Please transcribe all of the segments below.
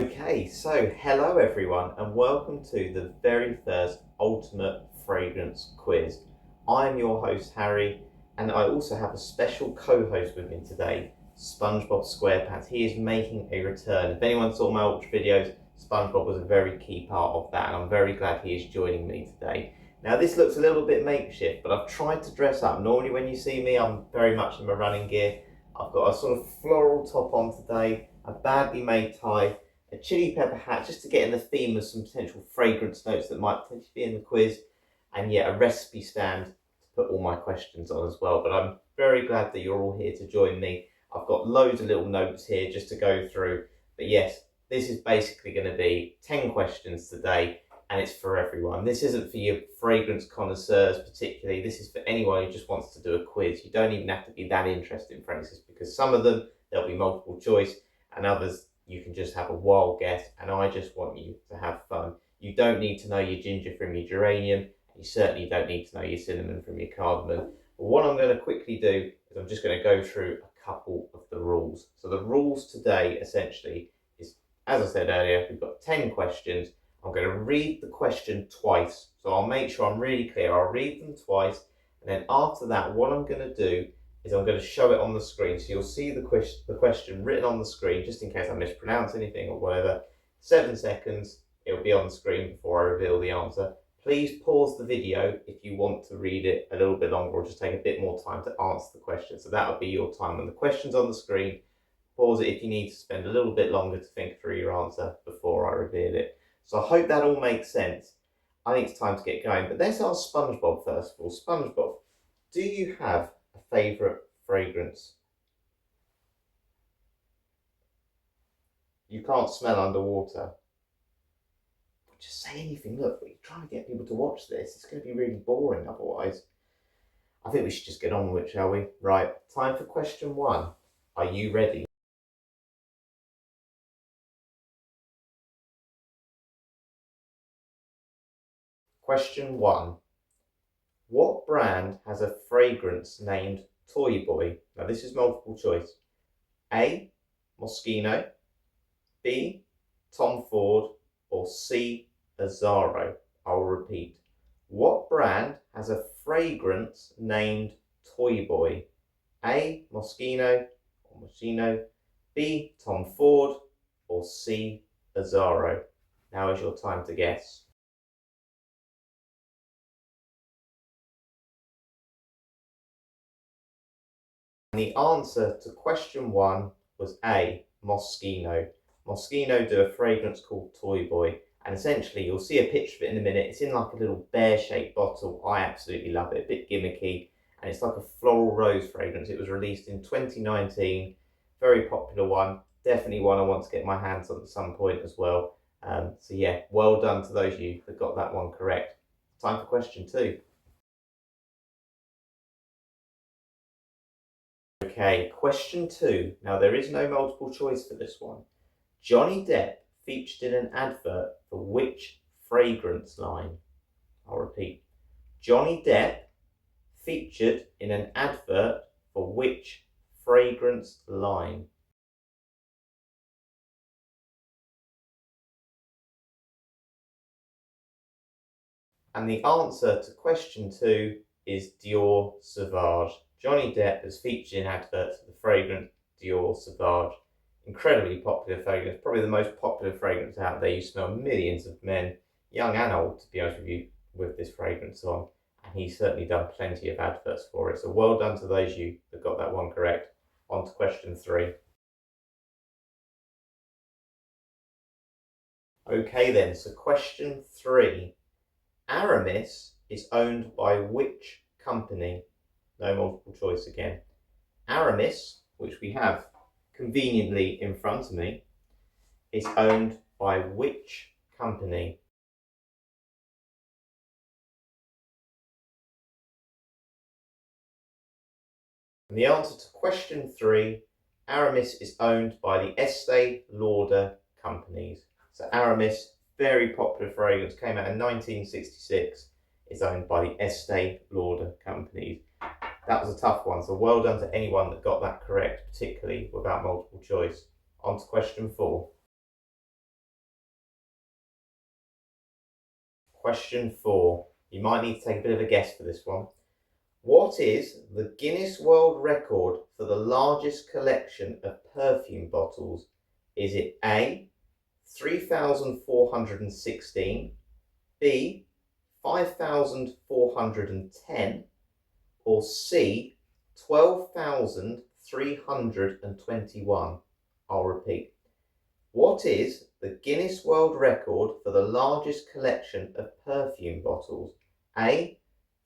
Okay, so hello everyone and welcome to the very first Ultimate Fragrance Quiz. I'm your host Harry and I also have a special co-host with me today, SpongeBob SquarePants. He is making a return. If anyone saw my Ultra videos, SpongeBob was a very key part of that and I'm very glad he is joining me today. Now this looks a little bit makeshift, but I've tried to dress up. Normally when you see me, I'm very much in my running gear. I've got a sort of floral top on today, a badly made tie, a chili pepper hat just to get in the theme of some potential fragrance notes that might potentially be in the quiz, and a recipe stand to put all my questions on as well. But I'm very glad that you're all here to join me. I've got loads of little notes here just to go through. But yes, this is basically going to be 10 questions today, and it's for everyone. This isn't for your fragrance connoisseurs particularly. This is for anyone who just wants to do a quiz. You don't even have to be that interested in fragrances because some of them, there'll be multiple choice, and others, you can just have a wild guess, and I just want you to have fun. You don't need to know your ginger from your geranium. You certainly don't need to know your cinnamon from your cardamom. But what I'm going to quickly do is I'm just going to go through a couple of the rules. So the rules today essentially is, as I said earlier, we've got 10 questions. I'm going to read the question twice. So I'll make sure I'm really clear. I'll read them twice, and then after that, what I'm going to do is I'm going to show it on the screen. So you'll see the question written on the screen, just in case I mispronounce anything or whatever. 7 seconds, it'll be on the screen before I reveal the answer. Please pause the video if you want to read it a little bit longer or just take a bit more time to answer the question. So that'll be your time. When the question's on the screen, pause it if you need to spend a little bit longer to think through your answer before I reveal it. So I hope that all makes sense. I think it's time to get going. But let's ask SpongeBob first of all. SpongeBob, do you have a favourite fragrance? You can't smell underwater. Just say anything. Look, we're trying to get people to watch this. It's going to be really boring otherwise. I think we should just get on with it, shall we? Right, time for question one. Are you ready? Question one. What brand has a fragrance named Toy Boy? Now this is multiple choice. A, Moschino, B, Tom Ford, or C, Azzaro? I'll repeat. What brand has a fragrance named Toy Boy? A, Moschino or Moschino, B, Tom Ford, or C, Azzaro? Now is your time to guess. And the answer to question one was A, Moschino. Moschino do a fragrance called Toy Boy, and essentially you'll see a picture of it in a minute. It's in like a little bear-shaped bottle. I absolutely love it, a bit gimmicky, and it's like a floral rose fragrance. It was released in 2019, very popular one. Definitely one I want to get my hands on at some point as well. So yeah, well done to those of you that got that one correct. Time for question two. Okay, question two. Now, there is no multiple choice for this one. Johnny Depp featured in an advert for which fragrance line? I'll repeat. Johnny Depp featured in an advert for which fragrance line? And the answer to question two is Dior Sauvage. Johnny Depp has featured in adverts for the fragrance Dior Sauvage. Incredibly popular fragrance, probably the most popular fragrance out there. You smell millions of men, young and old, to be honest with you, with this fragrance on. And he's certainly done plenty of adverts for it. So well done to those of you that got that one correct. On to question three. Okay then, so question three. Aramis is owned by which company? No multiple choice again. Aramis, which we have conveniently in front of me, is owned by which company? And the answer to question three, Aramis is owned by the Estee Lauder companies. So Aramis, very popular fragrance, came out in 1966, is owned by the Estee Lauder companies. That was a tough one, so well done to anyone that got that correct, particularly without multiple choice. On to question four. Question 4. You might need to take a bit of a guess for this one. What is the Guinness World Record for the largest collection of perfume bottles? Is it A, 3,416, B, 5,410, or C, 12,321? I'll repeat. What is the Guinness World Record for the largest collection of perfume bottles? A,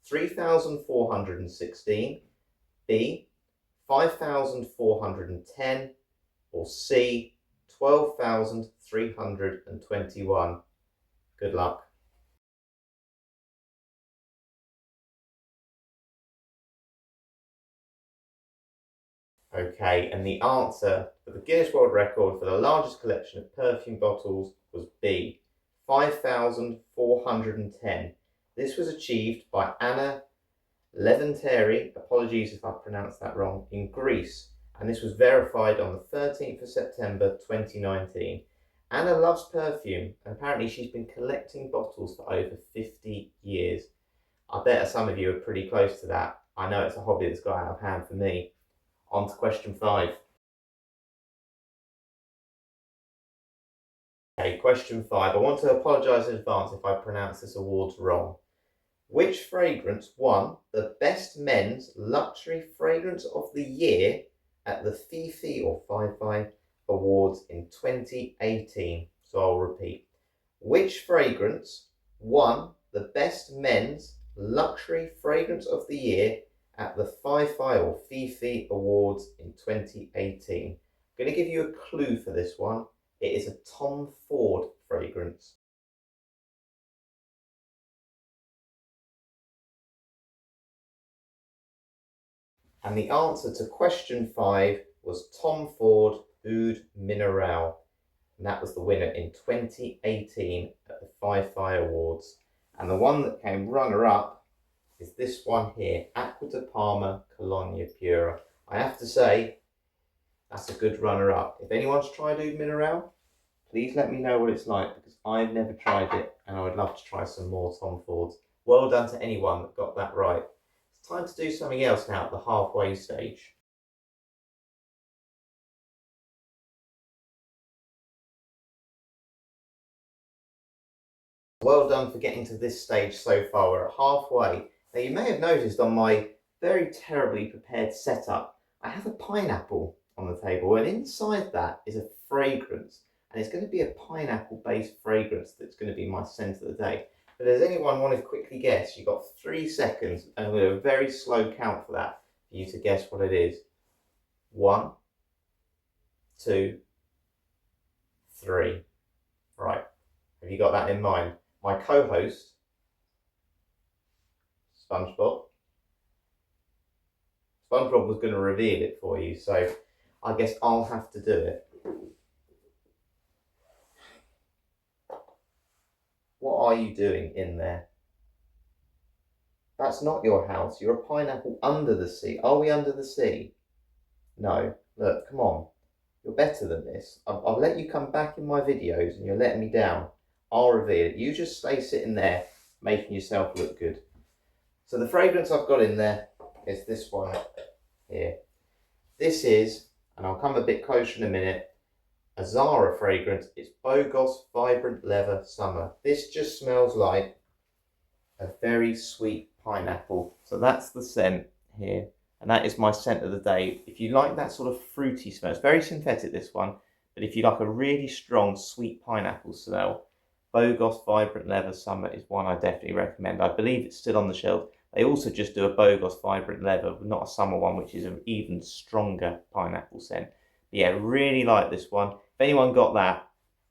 3,416, B, 5,410, or C, 12,321. Good luck. Okay, and the answer for the Guinness World Record for the largest collection of perfume bottles was B, 5,410. This was achieved by Anna Leventeri, apologies if I pronounced that wrong, in Greece, and this was verified on the 13th of September 2019. Anna loves perfume, and apparently she's been collecting bottles for over 50 years. I bet some of you are pretty close to that. I know it's a hobby that's got out of hand for me. On to question 5. Okay, question 5. I want to apologise in advance if I pronounce this award wrong. Which fragrance won the Best Men's Luxury Fragrance of the Year at the FiFi Awards in 2018? So I'll repeat. Which fragrance won the Best Men's Luxury Fragrance of the Year at the FiFi Awards in 2018? I'm going to give you a clue for this one. It is a Tom Ford fragrance. And the answer to question 5 was Tom Ford Oud Mineral. And that was the winner in 2018 at the FiFi Awards. And the one that came runner-up is this one here, Acqua di Parma Colonia Pura. I have to say, that's a good runner-up. If anyone's tried Oud Mineral, please let me know what it's like, because I've never tried it and I would love to try some more Tom Fords. Well done to anyone that got that right. It's time to do something else now at the halfway stage. Well done for getting to this stage so far. We're at halfway. Now you may have noticed on my very terribly prepared setup, I have a pineapple on the table, and inside that is a fragrance, and it's going to be a pineapple based fragrance that's going to be my scent of the day. But does anyone want to quickly guess? You've got 3 seconds, and I'm going to do a very slow count for that, for you to guess what it is. 1, 2, 3. Right, have you got that in mind? My co-host, SpongeBob was going to reveal it for you, so I guess I'll have to do it. What are you doing in there? That's not your house. You're a pineapple under the sea. Are we under the sea? No. Look, come on. You're better than this. I've let you come back in my videos and you're letting me down. I'll reveal it. You just stay sitting there making yourself look good. So the fragrance I've got in there is this one here. This is, and I'll come a bit closer in a minute, a Zara fragrance. It's Bogos Vibrant Leather Summer. This just smells like a very sweet pineapple. So that's the scent here. And that is my scent of the day. If you like that sort of fruity smell, it's very synthetic, this one. But if you like a really strong, sweet pineapple smell, Bogos Vibrant Leather Summer is one I definitely recommend. I believe it's still on the shelf. They also just do a Bogos Vibrant Leather, not a summer one, which is an even stronger pineapple scent. But yeah, really like this one. If anyone got that,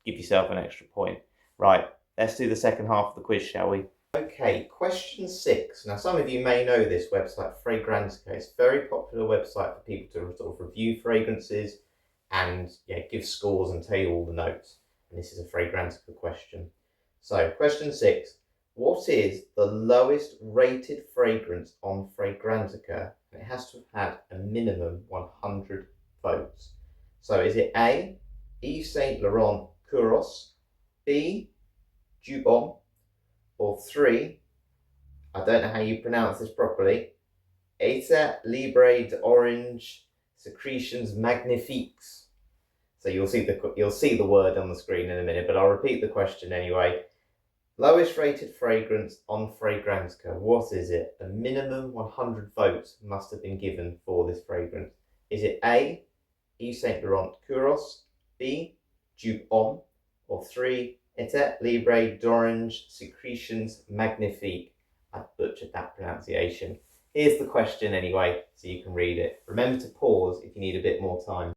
give yourself an extra point. Right, let's do the second half of the quiz, shall we? Okay, question 6. Now, some of you may know this website, Fragrantica. It's a very popular website for people to sort of review fragrances and give scores and tell you all the notes. And this is a Fragrantica question. So, question 6. What is the lowest rated fragrance on Fragrantica? And it has to have had a minimum 100 votes. So, is it A, Yves Saint Laurent Kouros, B, Dubon, or 3, I don't know how you pronounce this properly, Eta Libre d'Orange Secretions Magnifiques. So you'll see the word on the screen in a minute, but I'll repeat the question anyway. Lowest rated fragrance on Fragrantica. What is it? A minimum 100 votes must have been given for this fragrance. Is it A, Yves Saint Laurent Kouros, B, Dupe Homme, or 3, Etet Libre d'Orange Secretions Magnifique? I butchered that pronunciation. Here's the question anyway, so you can read it. Remember to pause if you need a bit more time.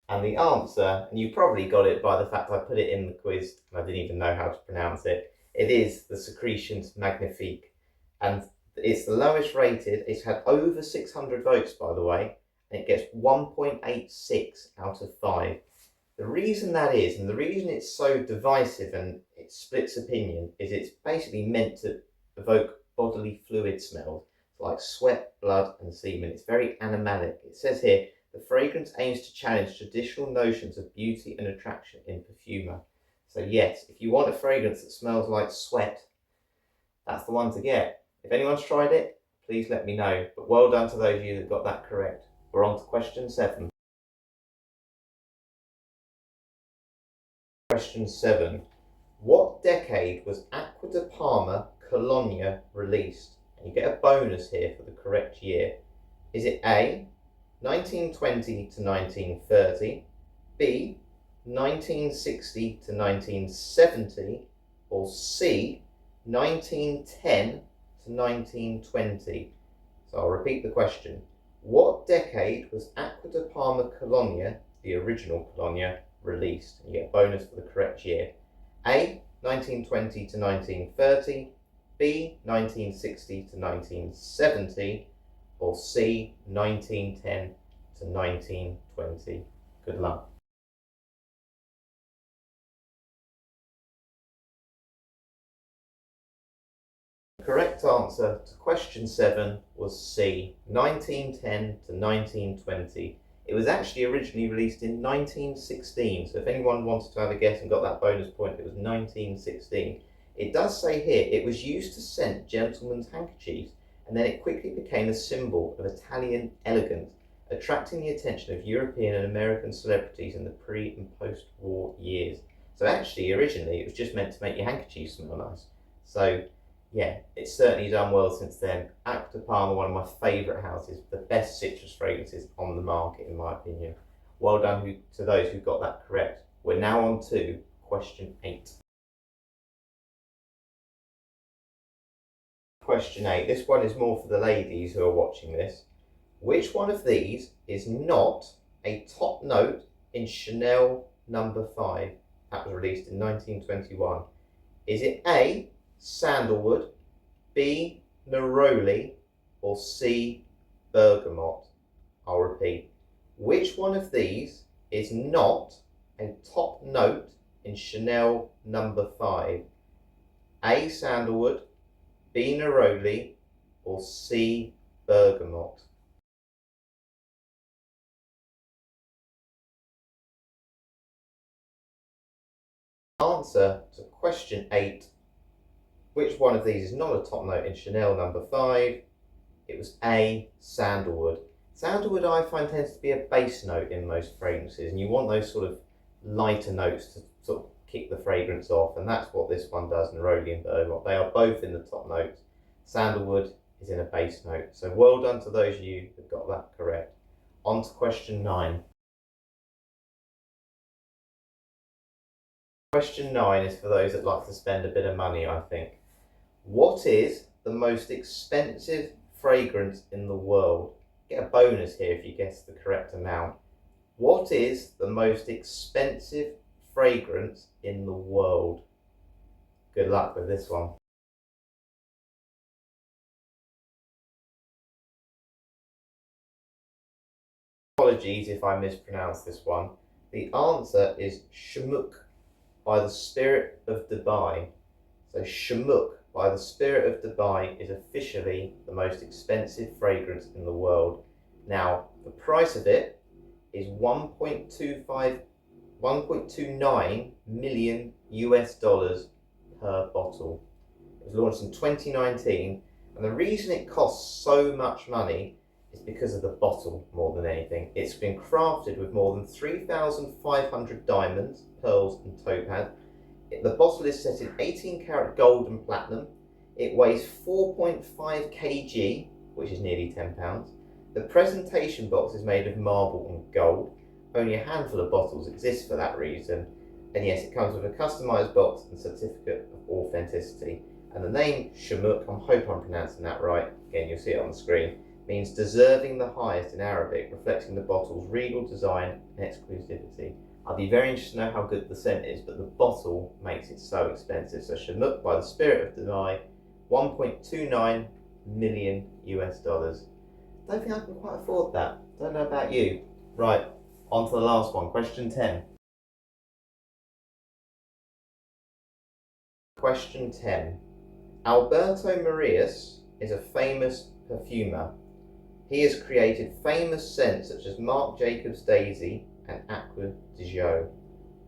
And the answer, and you probably got it by the fact I put it in the quiz and I didn't even know how to pronounce it, it is the Secretions Magnifique. And it's the lowest rated. It's had over 600 votes, by the way, and it gets 1.86 out of 5. The reason that is, and the reason it's so divisive and it splits opinion, is it's basically meant to evoke bodily fluid smells like sweat, blood, and semen. It's very animalic. It says here, the fragrance aims to challenge traditional notions of beauty and attraction in perfumer. So yes, if you want a fragrance that smells like sweat, that's the one to get. If anyone's tried it, please let me know. But well done to those of you that got that correct. We're on to question 7. Question 7. What decade was Acqua di Parma Colonia released? And you get a bonus here for the correct year. Is it A, 1920 to 1930, B, 1960 to 1970, or C, 1910 to 1920? So I'll repeat the question. What decade was Acqua di Parma Colonia, the original Colonia, released? And you get a bonus for the correct year. A, 1920 to 1930, B, 1960 to 1970, or C, 1910 to 1920. Good luck. The correct answer to question 7 was C, 1910 to 1920. It was actually originally released in 1916, so if anyone wanted to have a guess and got that bonus point, it was 1916. It does say here, it was used to scent gentlemen's handkerchiefs, and then it quickly became a symbol of Italian elegance, attracting the attention of European and American celebrities in the pre- and post-war years. So actually, originally, it was just meant to make your handkerchief smell nice. So yeah, it's certainly done well since then. Acqua di Parma, one of my favourite houses, the best citrus fragrances on the market, in my opinion. Well done to those who got that correct. We're now on to question 8. Question 8. This one is more for the ladies who are watching this. Which one of these is not a top note in Chanel No. 5? That was released in 1921. Is it A, sandalwood, B, neroli, or C, bergamot? I'll repeat. Which one of these is not a top note in Chanel No. 5? A, sandalwood, B, neroli, or C, bergamot? Answer to question 8. Which one of these is not a top note in Chanel No. 5? It was A, sandalwood. Sandalwood I find tends to be a base note in most fragrances, and you want those sort of lighter notes to sort of kick the fragrance off, and that's what this one does, neroli and bergamot. They are both in the top notes. Sandalwood is in a base note. So well done to those of you who got that correct. On to question 9. Question 9 is for those that like to spend a bit of money, I think. What is the most expensive fragrance in the world? Get a bonus here if you guess the correct amount. What is the most expensive fragrance in the world? Good luck with this one. Apologies if I mispronounce this one. The answer is Shumuk by the Spirit of Dubai. So Shumuk by the Spirit of Dubai is officially the most expensive fragrance in the world. Now, the price of it is $1.29 million US per bottle. It was launched in 2019, and the reason it costs so much money is because of the bottle more than anything. It's been crafted with more than 3,500 diamonds, pearls and topaz. The bottle is set in 18 karat gold and platinum. It weighs 4.5 kg, which is nearly 10 pounds. The presentation box is made of marble and gold. Only a handful of bottles exist for that reason. And yes, it comes with a customised box and certificate of authenticity. And the name Shamuk, I hope I'm pronouncing that right, again you'll see it on the screen, means deserving the highest in Arabic, reflecting the bottle's regal design and exclusivity. I'd be very interested to know how good the scent is, but the bottle makes it so expensive. So Shamuk, by the spirit of Dubai, $1.29 million US. Don't think I can quite afford that. Don't know about you. Right, on to the last one, question 10. Question 10. Alberto Marias is a famous perfumer. He has created famous scents such as Marc Jacobs Daisy and Aqua di Gio.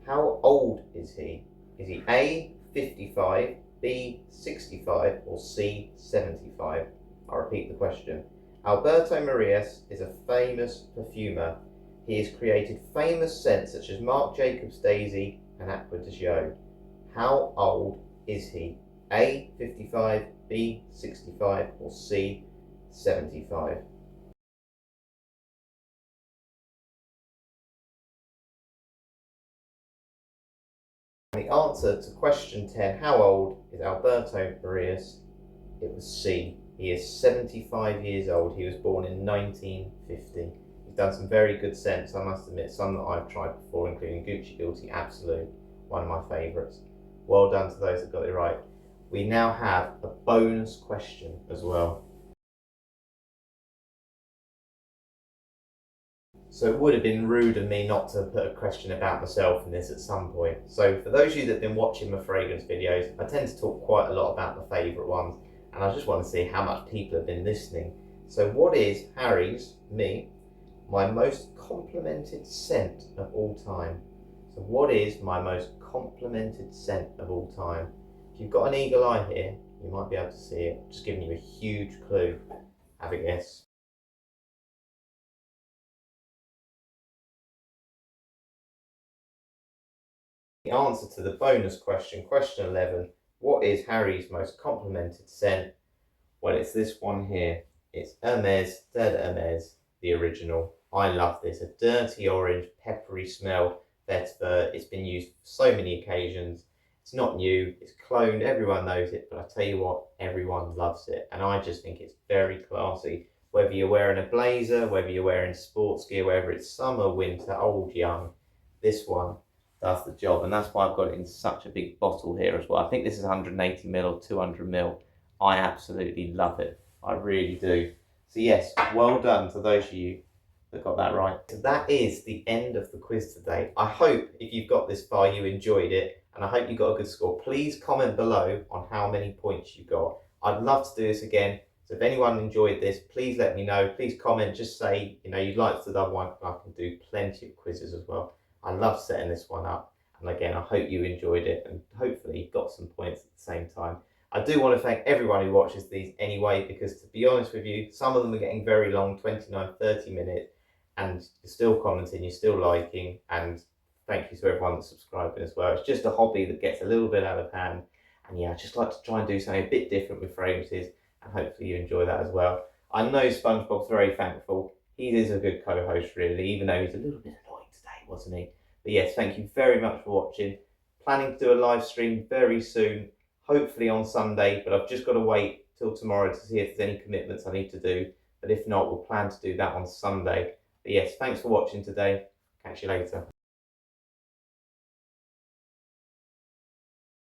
How old is he? Is he A, 55, B, 65, or C, 75? I'll repeat the question. Alberto Marias is a famous perfumer. He has created famous scents such as Marc Jacobs Daisy and Aqua di Gio. How old is he? A, 55, B, 65, or C, 75? The answer to question 10, how old is Alberto Marias? It was C. He is 75 years old. He was born in 1950. He's done some very good scents, I must admit, some that I've tried before, including Gucci Guilty Absolute, one of my favourites. Well done to those that got it right. We now have a bonus question as well. So it would have been rude of me not to put a question about myself in this at some point. So for those of you that have been watching my fragrance videos, I tend to talk quite a lot about my favourite ones, and I just want to see how much people have been listening. So what is Harry's, my most complimented scent of all time? So what is my most complimented scent of all time? If you've got an eagle eye here, you might be able to see it. Just giving you a huge clue. Have a guess. The answer to the bonus question, question 11, what is Harry's most complimented scent? Well, it's this one here. It's Hermes, Dead Hermes, the original. I love this. A dirty orange, peppery smell. Vetiver. It's been used for so many occasions. It's not new. It's cloned. Everyone knows it. But I tell you what, everyone loves it. And I just think it's very classy. Whether you're wearing a blazer, whether you're wearing sports gear, whether it's summer, winter, old, young, this one does the job. And that's why I've got it in such a big bottle here as well. I think this is 180 ml or 200 ml. I absolutely love it. I really do. So yes, well done to those of you that got that right. So that is the end of the quiz today. I hope if you've got this far you enjoyed it, and I hope you got a good score. Please comment below on how many points you got. I'd love to do this again. So if anyone enjoyed this, please let me know. Please comment, just say, you'd like to do that one. I can do plenty of quizzes as well. I love setting this one up. And again, I hope you enjoyed it and hopefully got some points at the same time. I do want to thank everyone who watches these anyway, because to be honest with you, some of them are getting very long, 29, 30 minutes, and you're still commenting, you're still liking, and thank you to everyone that's subscribing as well. It's just a hobby that gets a little bit out of hand, and yeah, I just like to try and do something a bit different with fragrances, and hopefully you enjoy that as well. I know SpongeBob's very thankful. He is a good co-host really, even though he's a little bit annoying today, wasn't he? But yes, thank you very much for watching. Planning to do a live stream very soon, hopefully on Sunday, but I've just got to wait till tomorrow to see if there's any commitments I need to do. But if not, we'll plan to do that on Sunday. But yes, thanks for watching today. Catch you later.